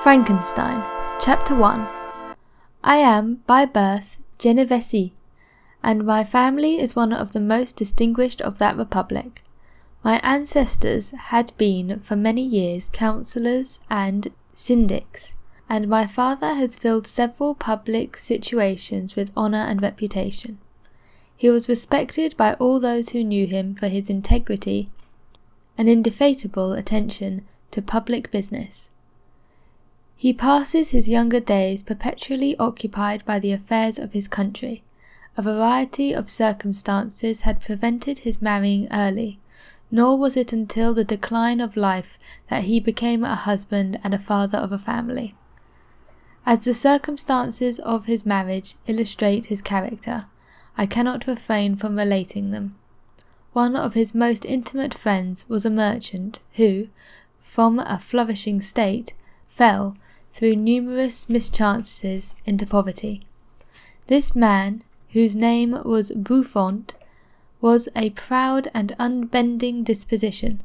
Frankenstein, Chapter 1. I am, by birth, Genovese, and my family is one of the most distinguished of that republic. My ancestors had been for many years councillors and syndics, and my father has filled several public situations with honour and reputation. He was respected by all those who knew him for his integrity and indefatigable attention to public business. He passes his younger days perpetually occupied by the affairs of his country. A variety of circumstances had prevented his marrying early, nor was it until the decline of life that he became a husband and a father of a family. As the circumstances of his marriage illustrate his character, I cannot refrain from relating them. One of his most intimate friends was a merchant who, from a flourishing state, fell, through numerous mischances, into poverty. This man, whose name was Buffon, was a proud and unbending disposition,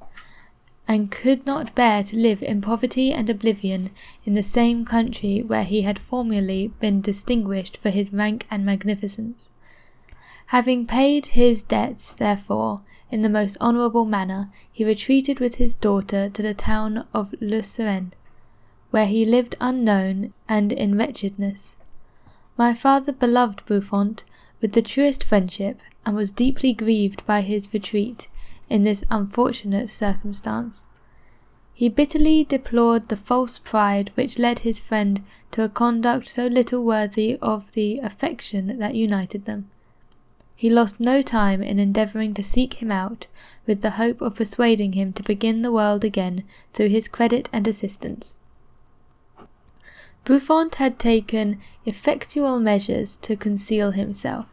and could not bear to live in poverty and oblivion in the same country where he had formerly been distinguished for his rank and magnificence. Having paid his debts, therefore, in the most honourable manner, he retreated with his daughter to the town of Lucerne, where he lived unknown and in wretchedness. My father beloved Buffon with the truest friendship, and was deeply grieved by his retreat in this unfortunate circumstance. He bitterly deplored the false pride which led his friend to a conduct so little worthy of the affection that united them. He lost no time in endeavouring to seek him out, with the hope of persuading him to begin the world again through his credit and assistance. Buffon had taken effectual measures to conceal himself,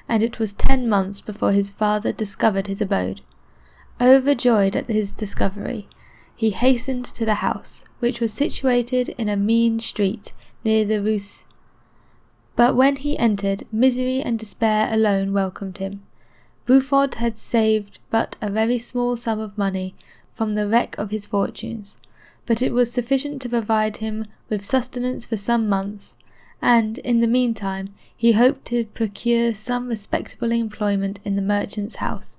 and it was 10 months before his father discovered his abode. Overjoyed at his discovery, he hastened to the house, which was situated in a mean street near the Rue. But when he entered, misery and despair alone welcomed him. Buffon had saved but a very small sum of money from the wreck of his fortunes, but it was sufficient to provide him with sustenance for some months, and, in the meantime, he hoped to procure some respectable employment in the merchant's house.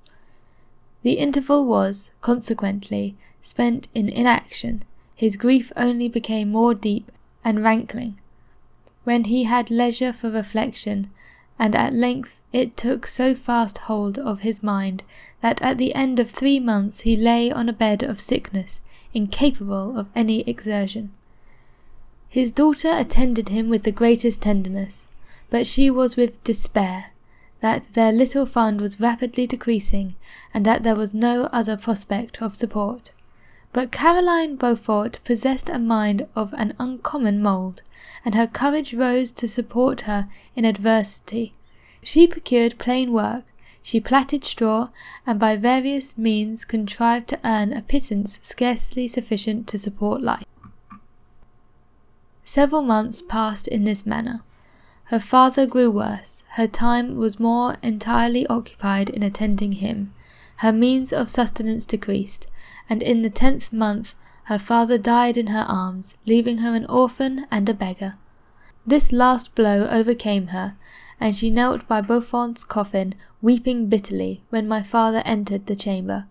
The interval was, consequently, spent in inaction. His grief only became more deep and rankling when he had leisure for reflection, and at length it took so fast hold of his mind that at the end of 3 months he lay on a bed of sickness, incapable of any exertion. His daughter attended him with the greatest tenderness, but she was with despair, that their little fund was rapidly decreasing, and that there was no other prospect of support. But Caroline Beaufort possessed a mind of an uncommon mould, and her courage rose to support her in adversity. She procured plain work, she plaited straw, and by various means contrived to earn a pittance scarcely sufficient to support life. Several months passed in this manner. Her father grew worse, her time was more entirely occupied in attending him, her means of sustenance decreased, and in the 10th month her father died in her arms, leaving her an orphan and a beggar. This last blow overcame her, and she knelt by Buffon's coffin, weeping bitterly, when my father entered the chamber.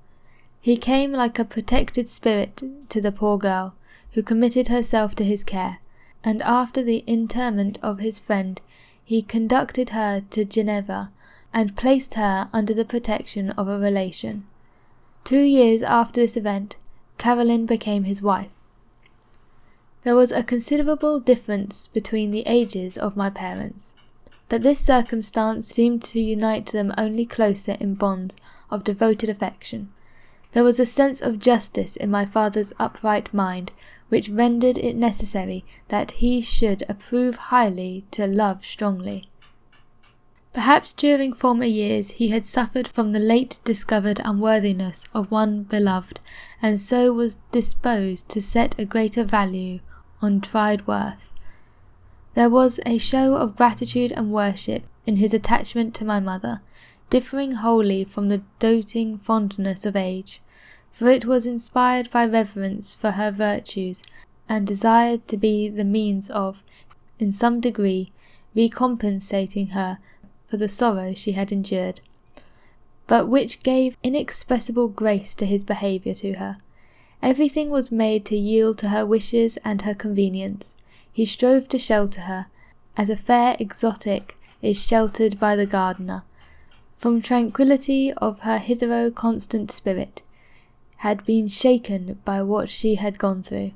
He came like a protected spirit to the poor girl, who committed herself to his care, and after the interment of his friend, he conducted her to Geneva, and placed her under the protection of a relation. 2 years after this event, Caroline became his wife. There was a considerable difference between the ages of my parents, but this circumstance seemed to unite them only closer in bonds of devoted affection. There was a sense of justice in my father's upright mind, which rendered it necessary that he should approve highly to love strongly. Perhaps during former years he had suffered from the late discovered unworthiness of one beloved, and so was disposed to set a greater value on tried worth. There was a show of gratitude and worship in his attachment to my mother, differing wholly from the doting fondness of age, for it was inspired by reverence for her virtues and desired to be the means of, in some degree, recompensating her for the sorrow she had endured, but which gave inexpressible grace to his behaviour to her. Everything was made to yield to her wishes and her convenience. He strove to shelter her, as a fair exotic is sheltered by the gardener, from tranquillity of her hitherto constant spirit, had been shaken by what she had gone through.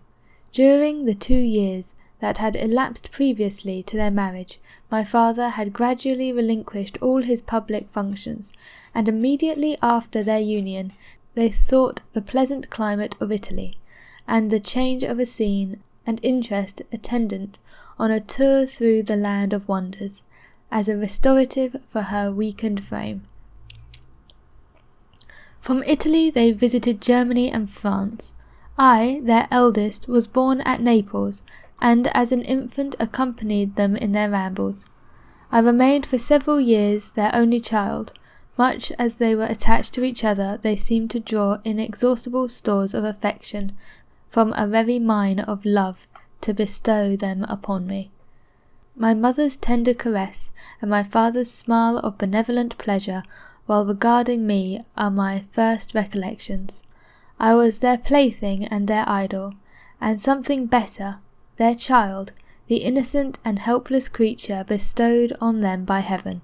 During the 2 years that had elapsed previously to their marriage, my father had gradually relinquished all his public functions, and immediately after their union they sought the pleasant climate of Italy, and the change of a scene and interest attendant on a tour through the land of wonders, as a restorative for her weakened frame. From Italy they visited Germany and France. I, their eldest, was born at Naples, and as an infant accompanied them in their rambles. I remained for several years their only child. Much as they were attached to each other, they seemed to draw inexhaustible stores of affection from a very mine of love to bestow them upon me. My mother's tender caress and my father's smile of benevolent pleasure while regarding me are my first recollections. I was their plaything and their idol, and something better, their child, the innocent and helpless creature bestowed on them by heaven,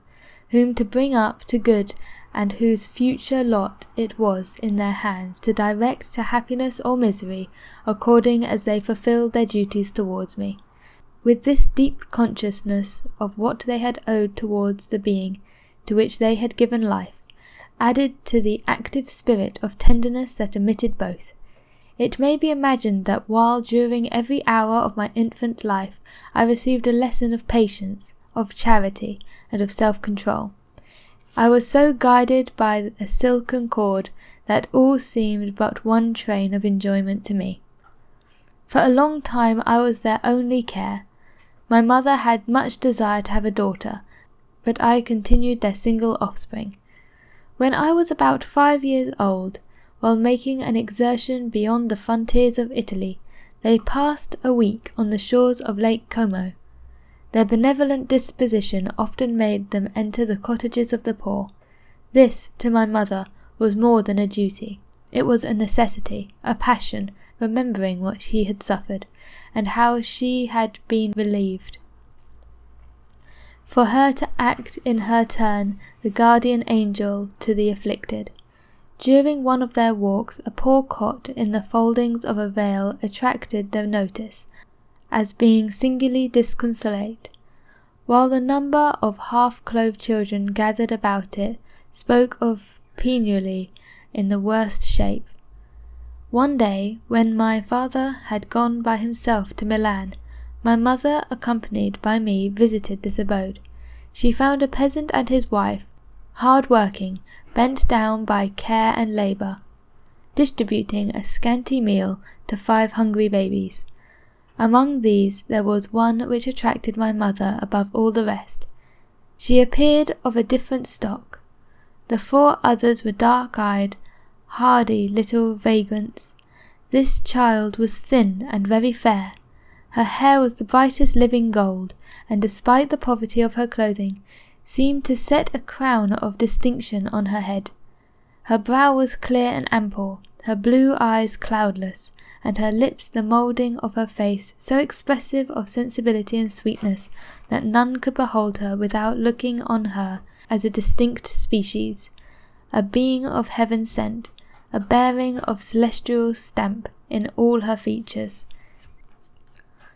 whom to bring up to good, and whose future lot it was in their hands to direct to happiness or misery, according as they fulfilled their duties towards me. With this deep consciousness of what they had owed towards the being to which they had given life, added to the active spirit of tenderness that emitted both, it may be imagined that while during every hour of my infant life I received a lesson of patience, of charity, and of self-control, I was so guided by a silken cord that all seemed but one train of enjoyment to me. For a long time I was their only care. My mother had much desire to have a daughter, but I continued their single offspring. When I was about 5 years old, while making an excursion beyond the frontiers of Italy, they passed a week on the shores of Lake Como. Their benevolent disposition often made them enter the cottages of the poor. This, to my mother, was more than a duty. It was a necessity, a passion, remembering what she had suffered, and how she had been relieved. For her to act in her turn the guardian angel to the afflicted. During one of their walks, a poor cot in the foldings of a veil attracted their notice, as being singularly disconsolate, while the number of half-clothed children gathered about it spoke of penury in the worst shape. One day, when my father had gone by himself to Milan, my mother, accompanied by me, visited this abode. She found a peasant and his wife, hard-working, bent down by care and labour, distributing a scanty meal to 5 hungry babies. Among these there was one which attracted my mother above all the rest. She appeared of a different stock. The 4 others were dark-eyed, hardy little vagrants. This child was thin and very fair. Her hair was the brightest living gold, and despite the poverty of her clothing, seemed to set a crown of distinction on her head. Her brow was clear and ample, her blue eyes cloudless, and her lips the moulding of her face so expressive of sensibility and sweetness that none could behold her without looking on her as a distinct species, a being of heaven sent, a bearing of celestial stamp in all her features.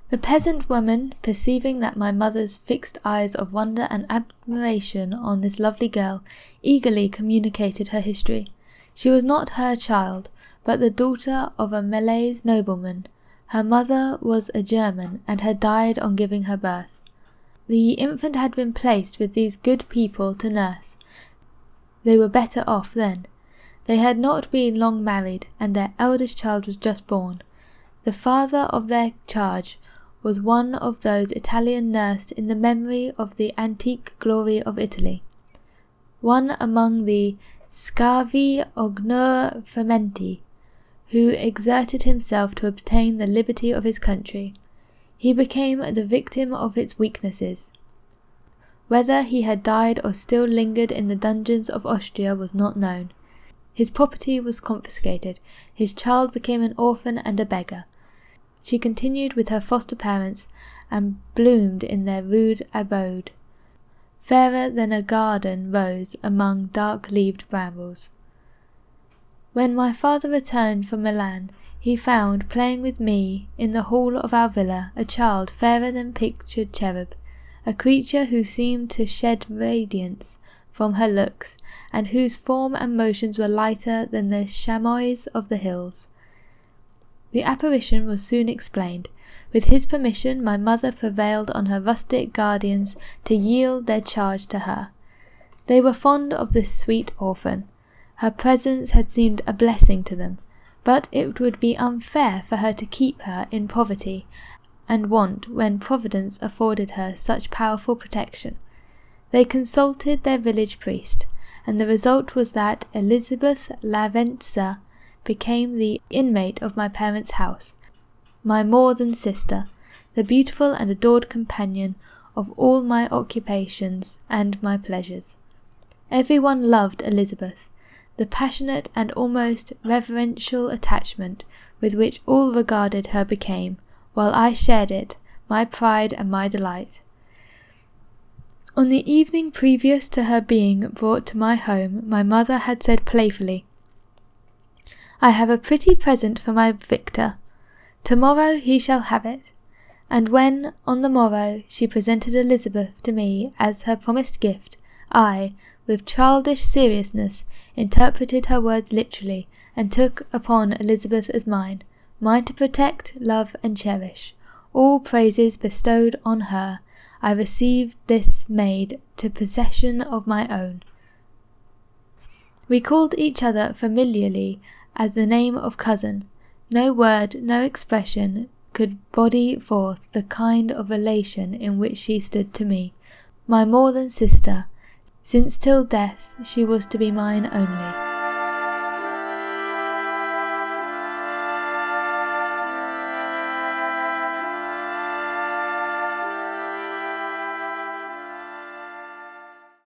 The peasant woman, perceiving that my mother's fixed eyes of wonder and admiration on this lovely girl, eagerly communicated her history. She was not her child, but the daughter of a Malays nobleman. Her mother was a German, and had died on giving her birth. The infant had been placed with these good people to nurse. They were better off then. They had not been long married, and their eldest child was just born. The father of their charge was one of those Italian nursed in the memory of the antique glory of Italy, one among the scavi ognur fermenti, who exerted himself to obtain the liberty of his country. He became the victim of its weaknesses. Whether he had died or still lingered in the dungeons of Austria was not known. His property was confiscated. His child became an orphan and a beggar. She continued with her foster parents and bloomed in their rude abode, fairer than a garden rose among dark-leaved brambles. When my father returned from Milan, he found playing with me in the hall of our villa a child fairer than pictured cherub, a creature who seemed to shed radiance from her looks, and whose form and motions were lighter than the chamois of the hills. The apparition was soon explained. With his permission, my mother prevailed on her rustic guardians to yield their charge to her. They were fond of this sweet orphan. Her presence had seemed a blessing to them, but it would be unfair for her to keep her in poverty and want when Providence afforded her such powerful protection. They consulted their village priest, and the result was that Elizabeth Lavenza became the inmate of my parents' house, my more than sister, the beautiful and adored companion of all my occupations and my pleasures. Everyone loved Elizabeth. The passionate and almost reverential attachment with which all regarded her became, while I shared it, my pride and my delight. On the evening previous to her being brought to my home, my mother had said playfully, "I have a pretty present for my Victor. Tomorrow he shall have it." And when, on the morrow, she presented Elizabeth to me as her promised gift, I, with childish seriousness, interpreted her words literally, and took upon Elizabeth as mine to protect, love, and cherish. All praises bestowed on her, I received this maid to possession of my own. We called each other familiarly as the name of cousin. No word, no expression could body forth the kind of relation in which she stood to me, my more than sister, since till death she was to be mine only.